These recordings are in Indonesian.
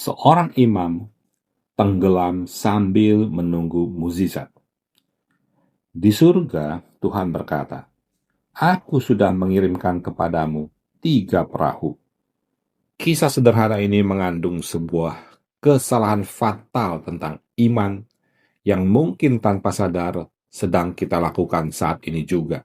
Seorang imam tenggelam sambil menunggu mukjizat. Di surga, Tuhan berkata, "Aku sudah mengirimkan kepadamu 3 perahu." Kisah sederhana ini mengandung sebuah kesalahan fatal tentang iman yang mungkin tanpa sadar sedang kita lakukan saat ini juga.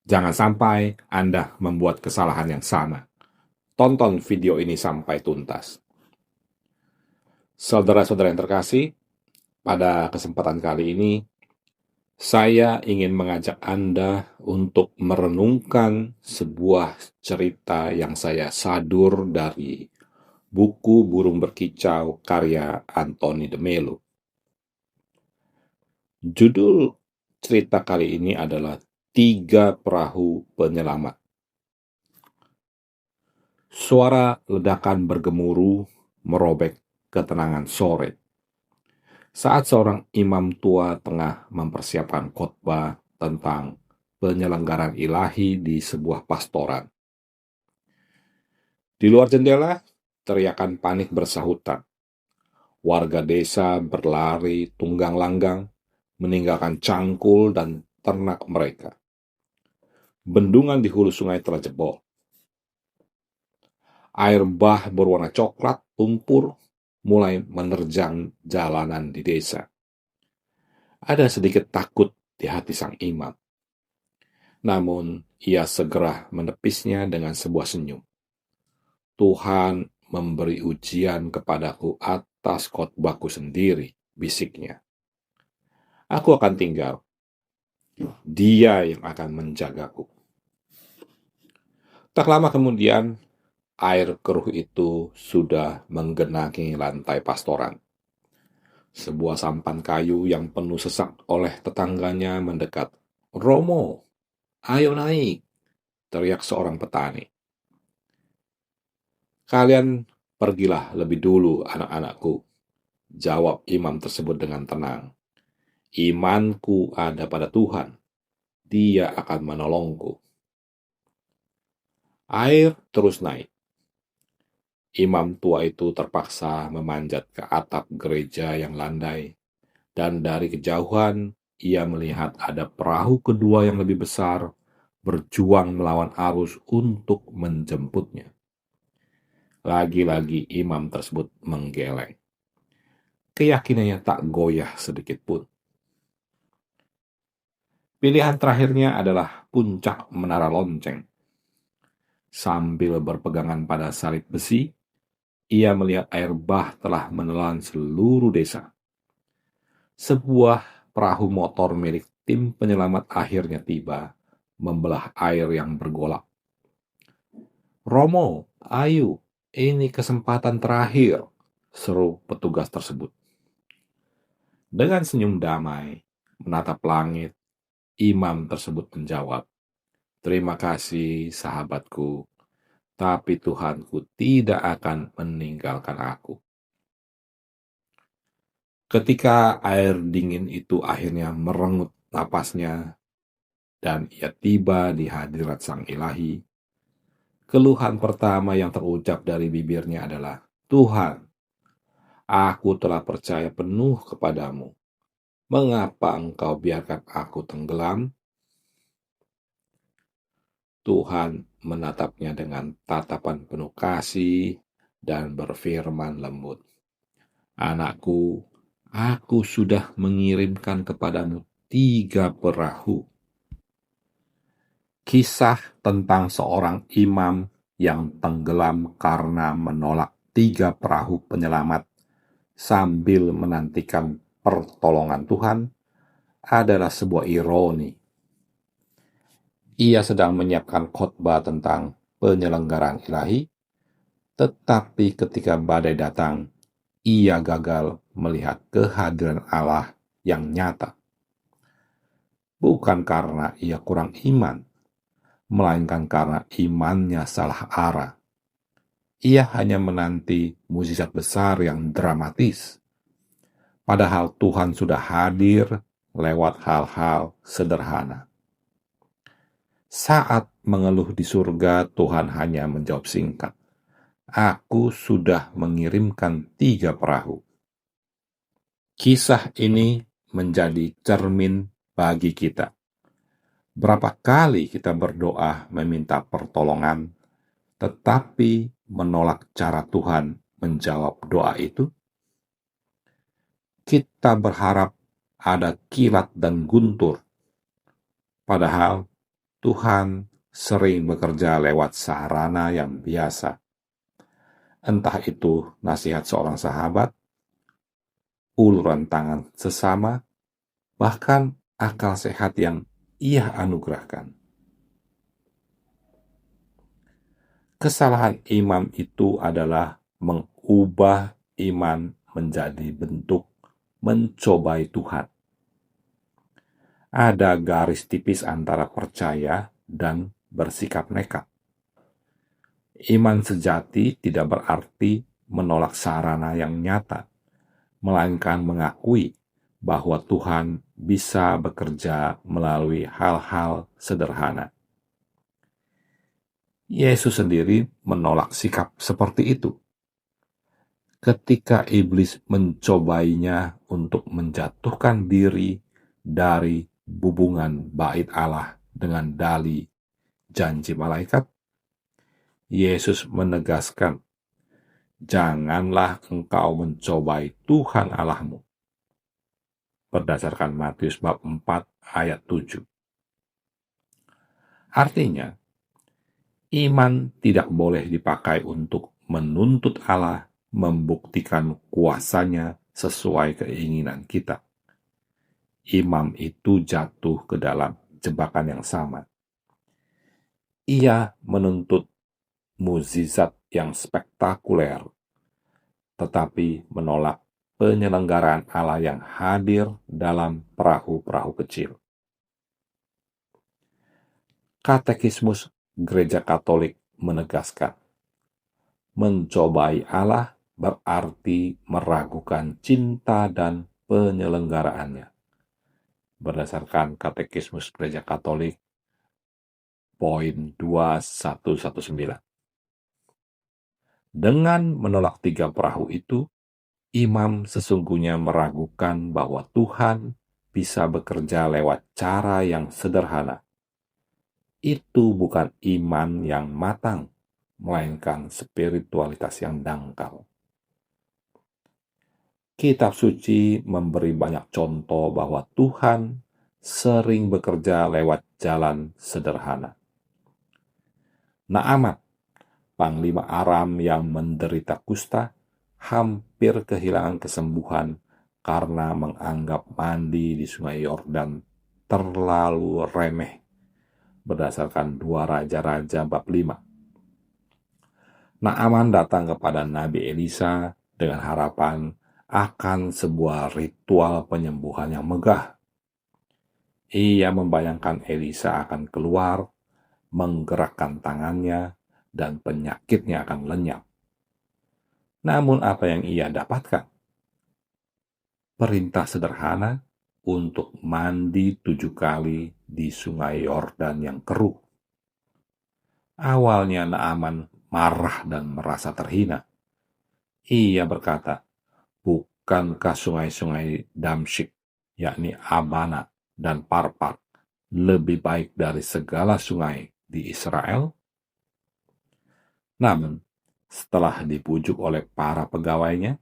Jangan sampai Anda membuat kesalahan yang sama. Tonton video ini sampai tuntas. Saudara-saudara yang terkasih, pada kesempatan kali ini, saya ingin mengajak Anda untuk merenungkan sebuah cerita yang saya sadur dari buku Burung Berkicau karya Anthony de Mello. Judul cerita kali ini adalah 3 Perahu Penyelamat. Suara ledakan bergemuruh merobek ketenangan sore. Saat seorang imam tua tengah mempersiapkan khotbah tentang penyelenggaraan ilahi di sebuah pastoran. Di luar jendela, teriakan panik bersahutan. Warga desa berlari tunggang-langgang, meninggalkan cangkul dan ternak mereka. Bendungan di hulu sungai telah jebol. Air bah berwarna coklat lumpur mulai menerjang jalanan di desa. Ada sedikit takut di hati sang imam. Namun, ia segera menepisnya dengan sebuah senyum. Tuhan memberi ujian kepadaku atas khotbahku sendiri, bisiknya. Aku akan tinggal. Dia yang akan menjagaku. Tak lama kemudian, air keruh itu sudah menggenangi lantai pastoran. Sebuah sampan kayu yang penuh sesak oleh tetangganya mendekat. "Romo, ayo naik," teriak seorang petani. "Kalian pergilah lebih dulu, anak-anakku," jawab imam tersebut dengan tenang. "Imanku ada pada Tuhan. Dia akan menolongku." Air terus naik. Imam tua itu terpaksa memanjat ke atap gereja yang landai, dan dari kejauhan ia melihat ada perahu kedua yang lebih besar berjuang melawan arus untuk menjemputnya. Lagi-lagi imam tersebut menggeleng. Keyakinannya tak goyah sedikit pun. Pilihan terakhirnya adalah puncak menara lonceng. Sambil berpegangan pada salib besi, ia melihat air bah telah menelan seluruh desa. Sebuah perahu motor milik tim penyelamat akhirnya tiba, membelah air yang bergolak. "Romo, ayo, ini kesempatan terakhir," seru petugas tersebut. Dengan senyum damai, menatap langit, imam tersebut menjawab, "Terima kasih, sahabatku, tapi Tuhanku tidak akan meninggalkan aku." Ketika air dingin itu akhirnya merengut napasnya dan ia tiba di hadirat Sang Ilahi, keluhan pertama yang terucap dari bibirnya adalah, "Tuhan, aku telah percaya penuh kepadamu. Mengapa Engkau biarkan aku tenggelam?" Tuhan menatapnya dengan tatapan penuh kasih dan berfirman lembut, "Anakku, aku sudah mengirimkan kepadamu 3 perahu." Kisah tentang seorang imam yang tenggelam karena menolak 3 perahu penyelamat sambil menantikan pertolongan Tuhan adalah sebuah ironi. Ia sedang menyiapkan khotbah tentang penyelenggaraan ilahi, tetapi ketika badai datang, ia gagal melihat kehadiran Allah yang nyata. Bukan karena ia kurang iman, melainkan karena imannya salah arah. Ia hanya menanti mukjizat besar yang dramatis. Padahal Tuhan sudah hadir lewat hal-hal sederhana. Saat mengeluh di surga, Tuhan hanya menjawab singkat, Aku sudah mengirimkan 3 perahu. Kisah ini menjadi cermin bagi kita. Berapa kali kita berdoa meminta pertolongan, tetapi menolak cara Tuhan menjawab doa itu? Kita berharap ada kilat dan guntur, padahal Tuhan sering bekerja lewat sarana yang biasa. Entah itu nasihat seorang sahabat, uluran tangan sesama, bahkan akal sehat yang Ia anugerahkan. Kesalahan imam itu adalah mengubah iman menjadi bentuk mencobai Tuhan. Ada garis tipis antara percaya dan bersikap nekat. Iman sejati tidak berarti menolak sarana yang nyata, melainkan mengakui bahwa Tuhan bisa bekerja melalui hal-hal sederhana. Yesus sendiri menolak sikap seperti itu. Ketika iblis mencobainya untuk menjatuhkan diri dari hubungan bait Allah dengan dalih janji malaikat, Yesus menegaskan, "Janganlah engkau mencobai Tuhan Allahmu." Berdasarkan Matius bab 4 ayat 7. Artinya, iman tidak boleh dipakai untuk menuntut Allah membuktikan kuasanya sesuai keinginan kita. Imam itu jatuh ke dalam jebakan yang sama. Ia menuntut mukjizat yang spektakuler, tetapi menolak penyelenggaraan Allah yang hadir dalam perahu-perahu kecil. Katekismus Gereja Katolik menegaskan, mencobai Allah berarti meragukan cinta dan penyelenggaraannya. Berdasarkan Katekismus Gereja Katolik, poin 2119. Dengan menolak 3 perahu itu, imam sesungguhnya meragukan bahwa Tuhan bisa bekerja lewat cara yang sederhana. Itu bukan iman yang matang, melainkan spiritualitas yang dangkal. Kitab suci memberi banyak contoh bahwa Tuhan sering bekerja lewat jalan sederhana. Naaman, panglima Aram yang menderita kusta, hampir kehilangan kesembuhan karena menganggap mandi di sungai Yordan terlalu remeh. Berdasarkan 2 Raja-Raja bab 5. Naaman datang kepada Nabi Elisa dengan harapan akan sebuah ritual penyembuhan yang megah. Ia membayangkan Elisa akan keluar, menggerakkan tangannya, dan penyakitnya akan lenyap. Namun apa yang ia dapatkan? Perintah sederhana untuk mandi 7 kali di sungai Yordan yang keruh. Awalnya Naaman marah dan merasa terhina. Ia berkata, "Bukankah sungai-sungai Damsyik, yakni Abana dan Parpat, lebih baik dari segala sungai di Israel?" Namun, setelah dibujuk oleh para pegawainya,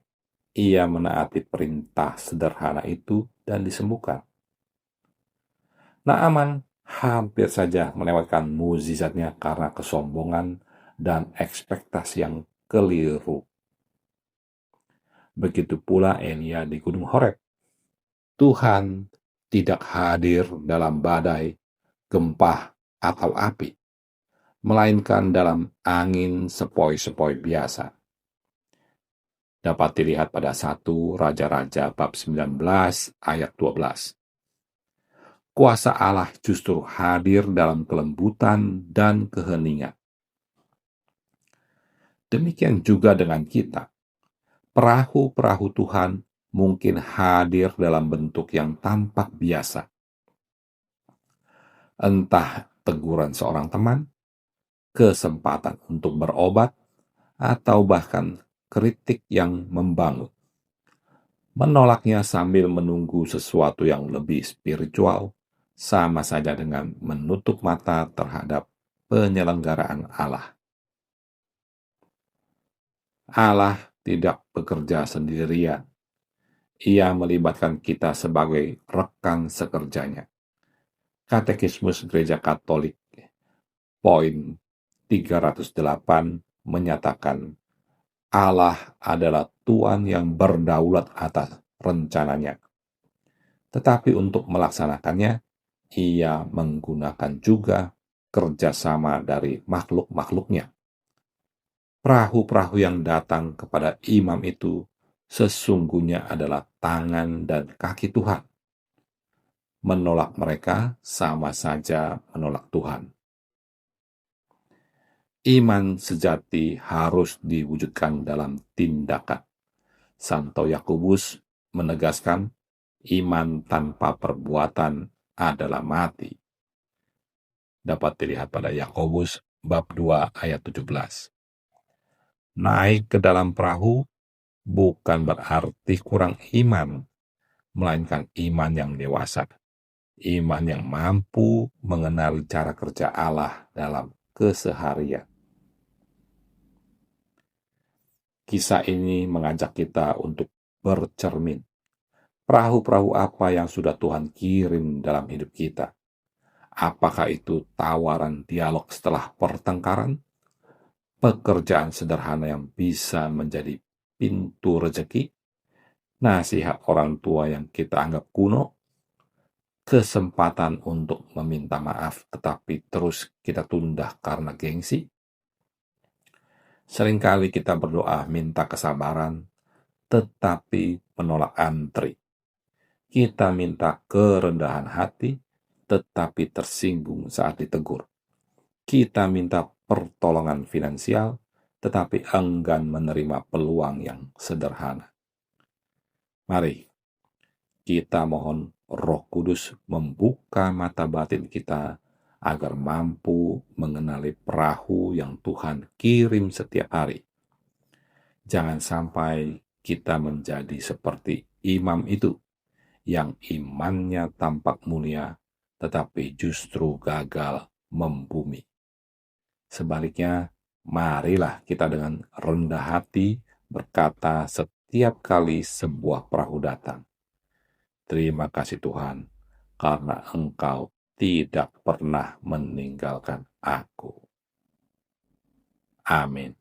ia menaati perintah sederhana itu dan disembuhkan. Naaman hampir saja melewatkan mukjizatnya karena kesombongan dan ekspektasi yang keliru. Begitu pula Elia di Gunung Horeb. Tuhan tidak hadir dalam badai, gempa, atau api, melainkan dalam angin sepoi-sepoi biasa. Dapat dilihat pada 1 Raja-Raja bab 19 ayat 12. Kuasa Allah justru hadir dalam kelembutan dan keheningan. Demikian juga dengan kita. Perahu-perahu Tuhan mungkin hadir dalam bentuk yang tampak biasa. Entah teguran seorang teman, kesempatan untuk berobat, atau bahkan kritik yang membangun. Menolaknya sambil menunggu sesuatu yang lebih spiritual sama saja dengan menutup mata terhadap penyelenggaraan Allah. Allah tidak bekerja sendirian. Ia melibatkan kita sebagai rekan sekerjanya. Katekismus Gereja Katolik, poin 308, menyatakan Allah adalah Tuhan yang berdaulat atas rencananya. Tetapi untuk melaksanakannya, ia menggunakan juga kerjasama dari makhluk-makhluknya. Perahu-perahu yang datang kepada imam itu sesungguhnya adalah tangan dan kaki Tuhan. Menolak mereka sama saja menolak Tuhan. Iman sejati harus diwujudkan dalam tindakan. Santo Yakobus menegaskan, iman tanpa perbuatan adalah mati. Dapat dilihat pada Yakobus bab 2 ayat 17. Naik ke dalam perahu bukan berarti kurang iman, melainkan iman yang dewasa. Iman yang mampu mengenali cara kerja Allah dalam keseharian. Kisah ini mengajak kita untuk bercermin. Perahu-perahu apa yang sudah Tuhan kirim dalam hidup kita? Apakah itu tawaran dialog setelah pertengkaran? Pekerjaan sederhana yang bisa menjadi pintu rezeki? Nasihat orang tua yang kita anggap kuno? Kesempatan untuk meminta maaf tetapi terus kita tunda karena gengsi? Seringkali kita berdoa minta kesabaran, tetapi menolak antri. Kita minta kerendahan hati, tetapi tersinggung saat ditegur. Kita minta pertolongan finansial, tetapi enggan menerima peluang yang sederhana. Mari kita mohon Roh Kudus membuka mata batin kita agar mampu mengenali perahu yang Tuhan kirim setiap hari. Jangan sampai kita menjadi seperti imam itu yang imannya tampak mulia tetapi justru gagal membumi. Sebaliknya, marilah kita dengan rendah hati berkata setiap kali sebuah perahu datang, terima kasih Tuhan, karena Engkau tidak pernah meninggalkan aku. Amin.